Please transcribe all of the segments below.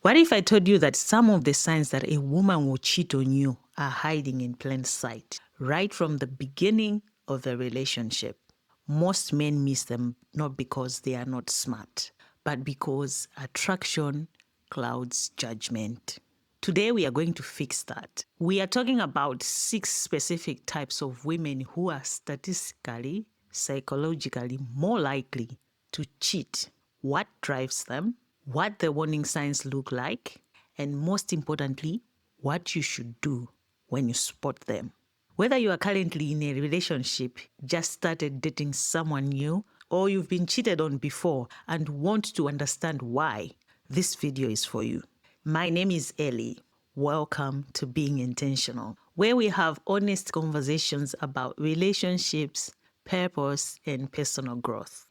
What if I told you that some of the signs that a woman will cheat on you are hiding in plain sight, right from the beginning of the relationship? Most men miss them not because they are not smart, but because attraction clouds judgment. Today, we are going to fix that. We are talking about 6 specific types of women who are statistically, psychologically more likely to cheat. What drives them, what the warning signs look like, and most importantly, what you should do when you spot them. Whether you are currently in a relationship, just started dating someone new, or you've been cheated on before and want to understand why, this video is for you. My name is Ellie. Welcome to Being Intentional, where we have honest conversations about relationships, purpose, and personal growth.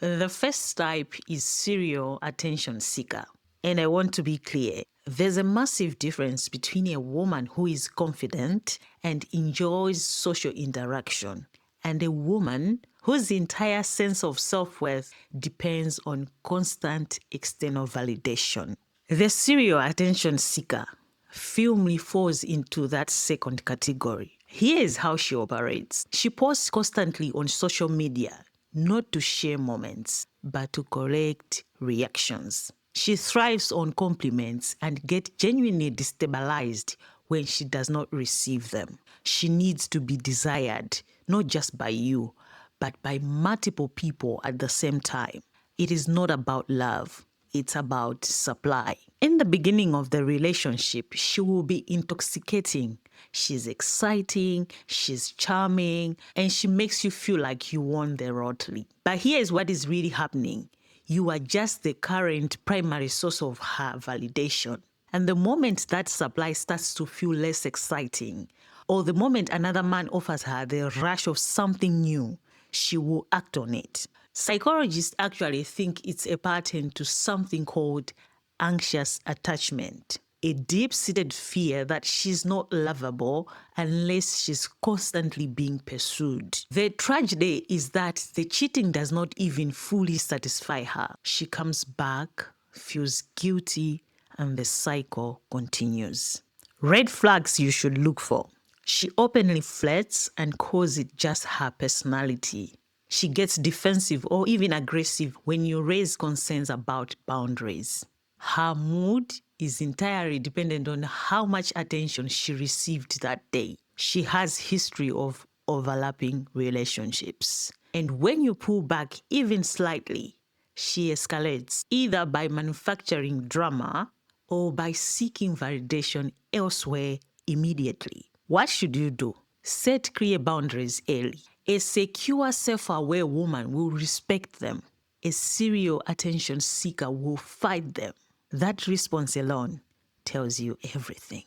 The first type is serial attention seeker. And I want to be clear, there's a massive difference between a woman who is confident and enjoys social interaction and a woman whose entire sense of self-worth depends on constant external validation. The serial attention seeker firmly falls into that second category. Here is how she operates. She posts constantly on social media, not to share moments, but to collect reactions. She thrives on compliments and gets genuinely destabilized when she does not receive them. She needs to be desired, not just by you, but by multiple people at the same time. It is not about love. It's about supply. In the beginning of the relationship, she will be intoxicating. She's exciting, she's charming, and she makes you feel like you won the lottery. But here's what is really happening. You are just the current primary source of her validation. And the moment that supply starts to feel less exciting, or the moment another man offers her the rush of something new, she will act on it. Psychologists actually think it's a pattern to something called anxious attachment, a deep-seated fear that she's not lovable unless she's constantly being pursued. The tragedy is that the cheating does not even fully satisfy her. She comes back, feels guilty, and the cycle continues. Red flags you should look for. She openly flirts and calls it just her personality. She gets defensive or even aggressive when you raise concerns about boundaries. Her mood is entirely dependent on how much attention she received that day. She has history of overlapping relationships. And when you pull back even slightly, she escalates either by manufacturing drama or by seeking validation elsewhere immediately. What should you do? Set clear boundaries early. A secure, self-aware woman will respect them. A serial attention seeker will fight them. That response alone tells you everything.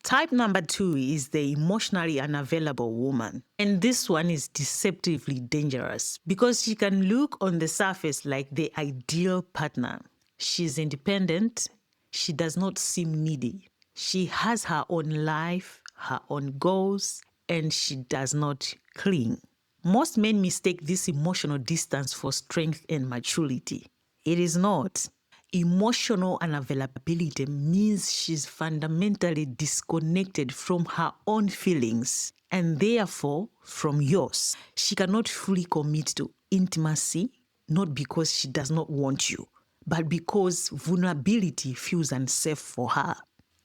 Type number 2 is the emotionally unavailable woman. And this one is deceptively dangerous because she can look on the surface like the ideal partner. She's independent. She does not seem needy. She has her own life, her own goals, and she does not cling. Most men mistake this emotional distance for strength and maturity. It is not. Emotional unavailability means she's fundamentally disconnected from her own feelings and therefore from yours. She cannot fully commit to intimacy, not because she does not want you, but because vulnerability feels unsafe for her.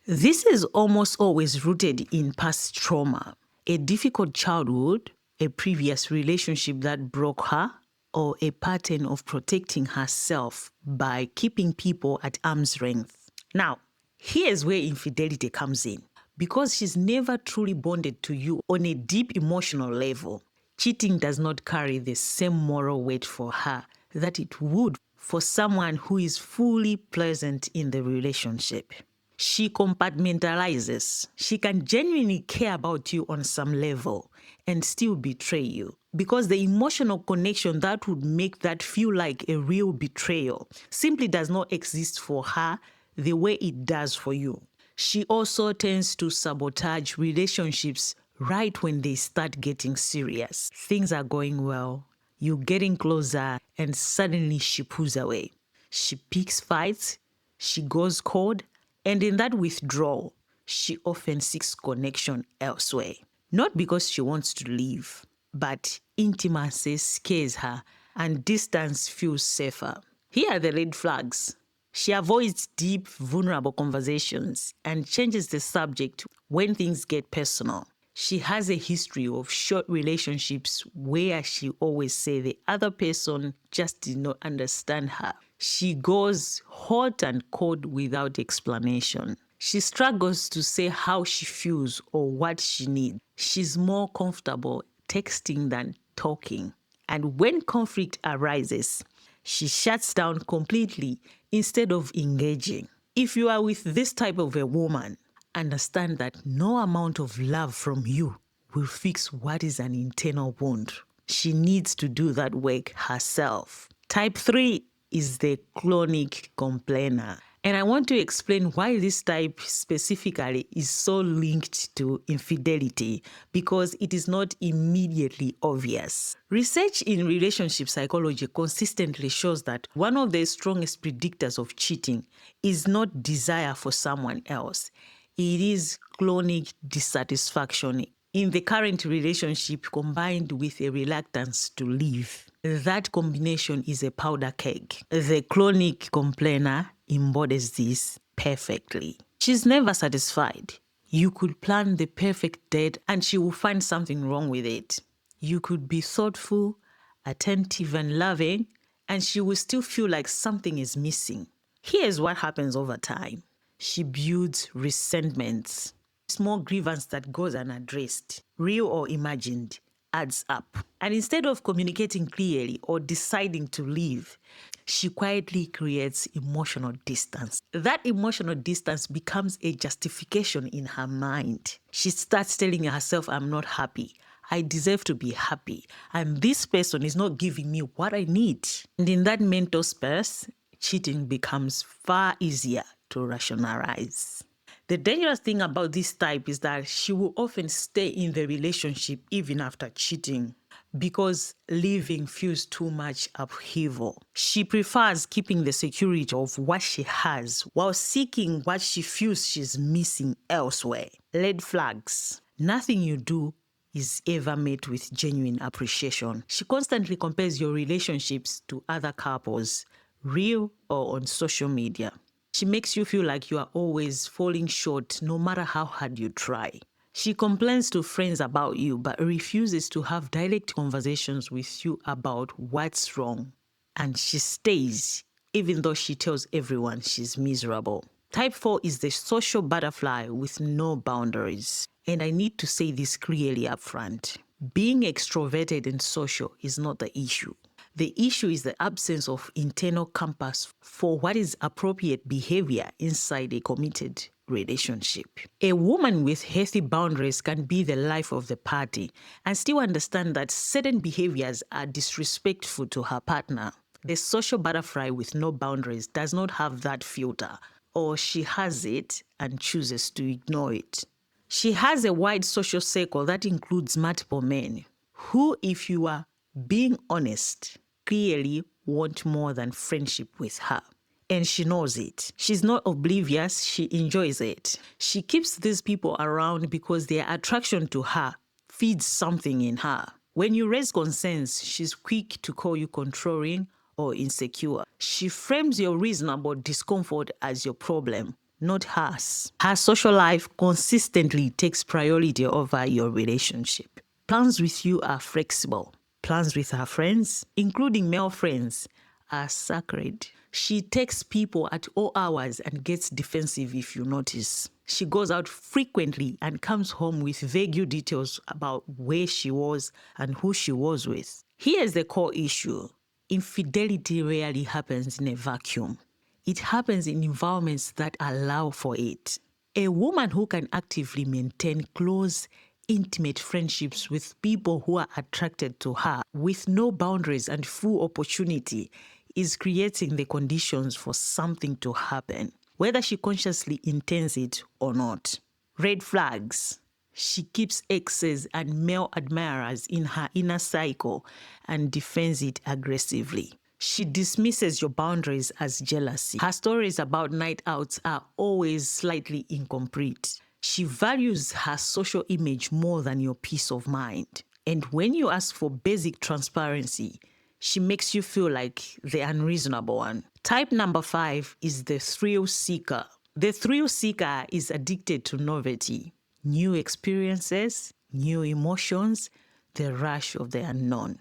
This is almost always rooted in past trauma, a difficult childhood, a previous relationship that broke her, or a pattern of protecting herself by keeping people at arm's length. Now, here's where infidelity comes in. Because she's never truly bonded to you on a deep emotional level, cheating does not carry the same moral weight for her that it would for someone who is fully present in the relationship. She compartmentalizes. She can genuinely care about you on some level and still betray you. Because the emotional connection that would make that feel like a real betrayal simply does not exist for her the way it does for you. She also tends to sabotage relationships right when they start getting serious. Things are going well. You're getting closer and suddenly she pulls away. She picks fights, she goes cold, and in that withdrawal, she often seeks connection elsewhere. Not because she wants to leave, but intimacy scares her and distance feels safer. Here are the red flags. She avoids deep, vulnerable conversations and changes the subject when things get personal. She has a history of short relationships where she always says the other person just did not understand her. She goes hot and cold without explanation. She struggles to say how she feels or what she needs. She's more comfortable texting than talking. And when conflict arises, she shuts down completely instead of engaging. If you are with this type of a woman, understand that no amount of love from you will fix what is an internal wound. She needs to do that work herself. Type 3 is the chronic complainer. And I want to explain why this type specifically is so linked to infidelity because it is not immediately obvious. Research in relationship psychology consistently shows that one of the strongest predictors of cheating is not desire for someone else. It is chronic dissatisfaction in the current relationship combined with a reluctance to leave. That combination is a powder keg. The chronic complainer embodies this perfectly. She's never satisfied. You could plan the perfect date and she will find something wrong with it. You could be thoughtful, attentive, and loving, and she will still feel like something is missing. Here's what happens over time. She builds resentments. Small grievance that goes unaddressed, real or imagined, adds up. And instead of communicating clearly or deciding to leave, she quietly creates emotional distance. That emotional distance becomes a justification in her mind. She starts telling herself, I'm not happy. I deserve to be happy. And this person is not giving me what I need. And in that mental space, cheating becomes far easier to rationalize. The dangerous thing about this type is that she will often stay in the relationship even after cheating because leaving feels too much upheaval. She prefers keeping the security of what she has while seeking what she feels she's missing elsewhere. Red flags. Nothing you do is ever met with genuine appreciation. She constantly compares your relationships to other couples, real or on social media. She makes you feel like you are always falling short no matter how hard you try. She complains to friends about you but refuses to have direct conversations with you about what's wrong. And she stays even though she tells everyone she's miserable. Type 4 is the social butterfly with no boundaries. And I need to say this clearly up front. Being extroverted and social is not the issue. The issue is the absence of internal compass for what is appropriate behavior inside a committed relationship. A woman with healthy boundaries can be the life of the party and still understand that certain behaviors are disrespectful to her partner. The social butterfly with no boundaries does not have that filter, or she has it and chooses to ignore it. She has a wide social circle that includes multiple men who, if you are being honest, clearly want more than friendship with her. And she knows it. She's not oblivious, she enjoys it. She keeps these people around because their attraction to her feeds something in her. When you raise concerns, she's quick to call you controlling or insecure. She frames your reasonable discomfort as your problem, not hers. Her social life consistently takes priority over your relationship. Plans with you are flexible. Plans with her friends, including male friends, are sacred. She texts people at all hours and gets defensive if you notice. She goes out frequently and comes home with vague details about where she was and who she was with. Here's the core issue. Infidelity rarely happens in a vacuum. It happens in environments that allow for it. A woman who can actively maintain close, intimate friendships with people who are attracted to her with no boundaries and full opportunity is creating the conditions for something to happen, whether she consciously intends it or not. Red flags. She keeps exes and male admirers in her inner cycle and defends it aggressively. She dismisses your boundaries as jealousy. Her stories about night outs are always slightly incomplete. She values her social image more than your peace of mind. And when you ask for basic transparency, she makes you feel like the unreasonable one. Type number 5 is the thrill seeker. The thrill seeker is addicted to novelty, new experiences, new emotions, the rush of the unknown.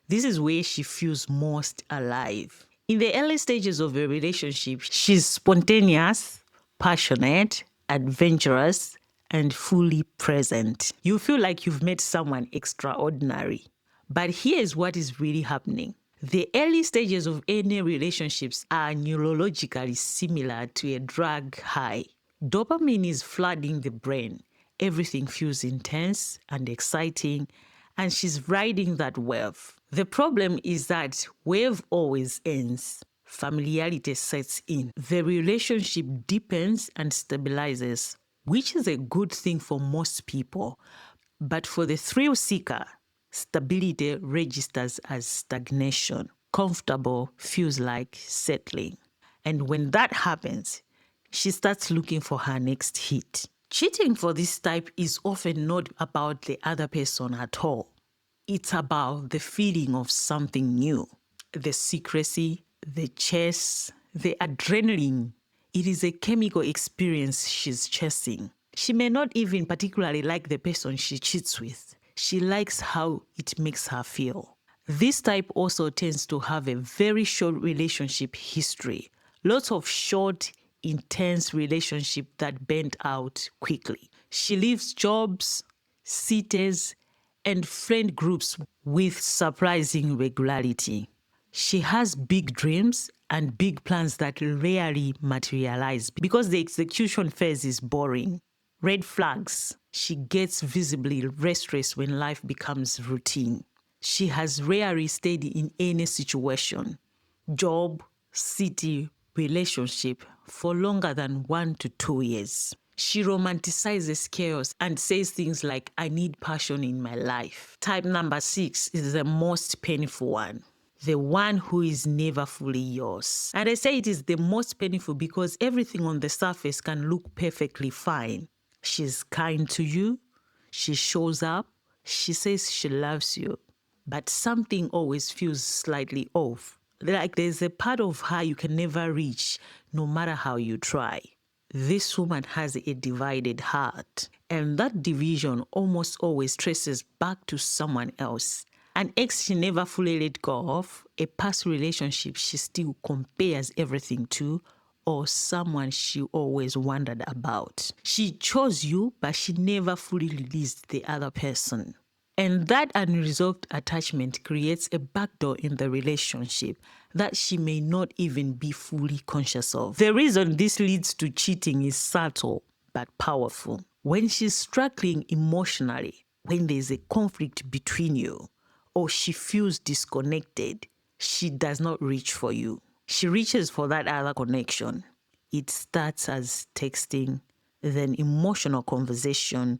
This is where she feels most alive. In the early stages of a relationship, she's spontaneous, passionate, adventurous, and fully present. You feel like you've met someone extraordinary. But here's what is really happening. The early stages of any relationships are neurologically similar to a drug high. Dopamine is flooding the brain. Everything feels intense and exciting, and she's riding that wave. The problem is that wave always ends. Familiarity sets in. The relationship deepens and stabilizes, which is a good thing for most people. But for the thrill seeker, stability registers as stagnation. Comfortable feels like settling. And when that happens, she starts looking for her next hit. Cheating for this type is often not about the other person at all. It's about the feeling of something new, the secrecy, the chase, the adrenaline. It is a chemical experience she's chasing. She may not even particularly like the person she cheats with. She likes how it makes her feel. This type also tends to have a very short relationship history. Lots of short, intense relationships that bend out quickly. She leaves jobs, cities, and friend groups with surprising regularity. She has big dreams and big plans that rarely materialize because the execution phase is boring. Red flags. She gets visibly restless when life becomes routine. She has rarely stayed in any situation, job, city, relationship for longer than 1 to 2 years. She romanticizes chaos and says things like, I need passion in my life. Type number 6 is the most painful one. The one who is never fully yours. And I say it is the most painful because everything on the surface can look perfectly fine. She's kind to you. She shows up. She says she loves you. But something always feels slightly off. Like there's a part of her you can never reach, no matter how you try. This woman has a divided heart, and that division almost always traces back to someone else. An ex she never fully let go of, a past relationship she still compares everything to, or someone she always wondered about. She chose you, but she never fully released the other person. And that unresolved attachment creates a backdoor in the relationship that she may not even be fully conscious of. The reason this leads to cheating is subtle but powerful. When she's struggling emotionally, when there's a conflict between you, or she feels disconnected, she does not reach for you. She reaches for that other connection. It starts as texting, then emotional conversation,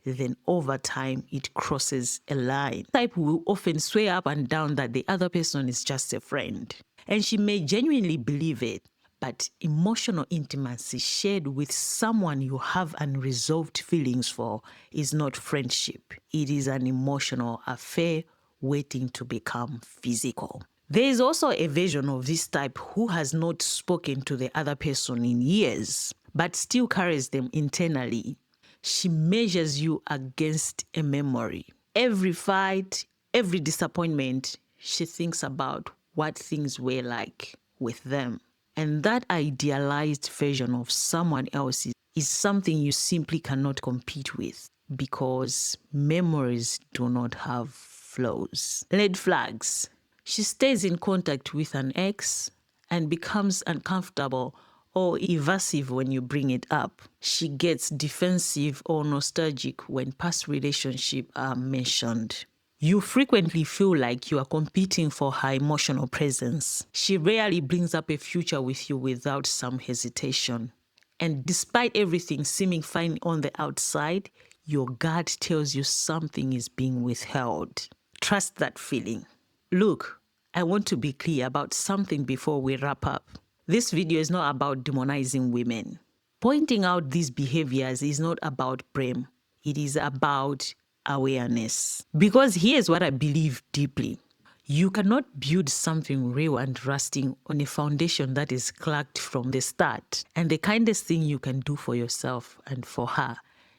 then over time it crosses a line. Type will often swear up and down that the other person is just a friend. And she may genuinely believe it, but emotional intimacy shared with someone you have unresolved feelings for is not friendship. It is an emotional affair waiting to become physical. There is also a version of this type who has not spoken to the other person in years, but still carries them internally. She measures you against a memory. Every fight, every disappointment, she thinks about what things were like with them. And that idealized version of someone else is something you simply cannot compete with because memories do not have flaws. Red flags. She stays in contact with an ex and becomes uncomfortable or evasive when you bring it up. She gets defensive or nostalgic when past relationships are mentioned. You frequently feel like you are competing for her emotional presence. She rarely brings up a future with you without some hesitation. And despite everything seeming fine on the outside, your gut tells you something is being withheld. Trust that feeling. Look, I want to be clear about something before we wrap up. This video is not about demonizing women. Pointing out these behaviors is not about blame. It is about awareness. Because here's what I believe deeply. You cannot build something real and lasting on a foundation that is cracked from the start. And the kindest thing you can do for yourself and for her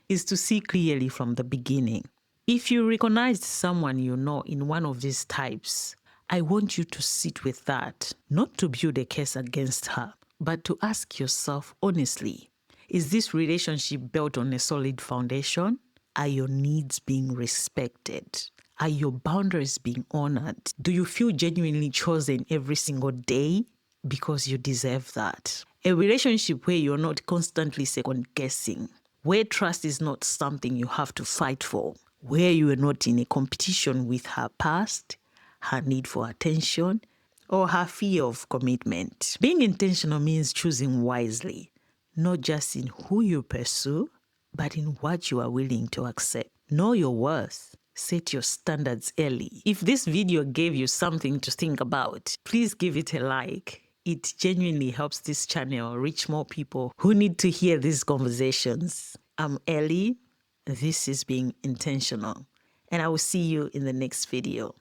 is to see clearly from the beginning. If you recognized someone you know in one of these types, I want you to sit with that, not to build a case against her, but to ask yourself honestly, is this relationship built on a solid foundation? Are your needs being respected? Are your boundaries being honored? Do you feel genuinely chosen every single day? Because you deserve that. A relationship where you're not constantly second guessing, where trust is not something you have to fight for, where you are not in a competition with her past, her need for attention, or her fear of commitment. Being intentional means choosing wisely, not just in who you pursue, but in what you are willing to accept. Know your worth. Set your standards early. If this video gave you something to think about, please give it a like. It genuinely helps this channel reach more people who need to hear these conversations. I'm Ellie. This is Being Intentional. And I will see you in the next video.